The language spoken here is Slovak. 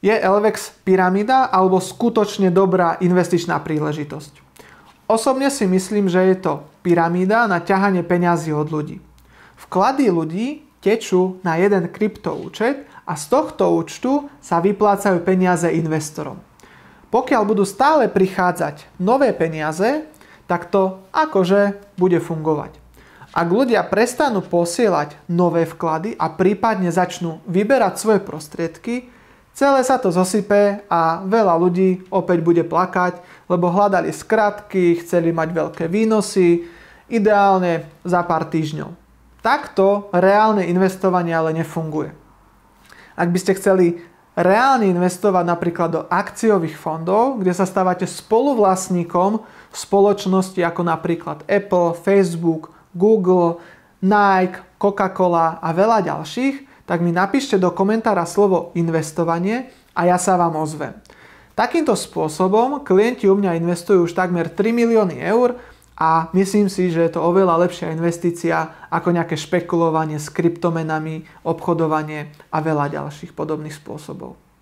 Je LVEX pyramída alebo skutočne dobrá investičná príležitosť? Osobne si myslím, že je to pyramída na ťahanie peňazí od ľudí. Vklady ľudí tečú na jeden kryptoúčet a z tohto účtu sa vyplácajú peniaze investorom. Pokiaľ budú stále prichádzať nové peniaze, tak to akože bude fungovať. Ak ľudia prestanú posielať nové vklady a prípadne začnú vyberať svoje prostriedky, celé sa to zosype a veľa ľudí opäť bude plakať, lebo hľadali skratky, chceli mať veľké výnosy, ideálne za pár týždňov. Takto reálne investovanie ale nefunguje. Ak by ste chceli reálne investovať napríklad do akciových fondov, kde sa stávate spoluvlastníkom spoločnosti ako napríklad Apple, Facebook, Google, Nike, Coca-Cola a veľa ďalších, tak mi napíšte do komentára slovo investovanie a ja sa vám ozvem. Takýmto spôsobom klienti u mňa investujú už takmer 3 milióny eur a myslím si, že je to oveľa lepšia investícia ako nejaké špekulovanie s kryptomenami, obchodovanie a veľa ďalších podobných spôsobov.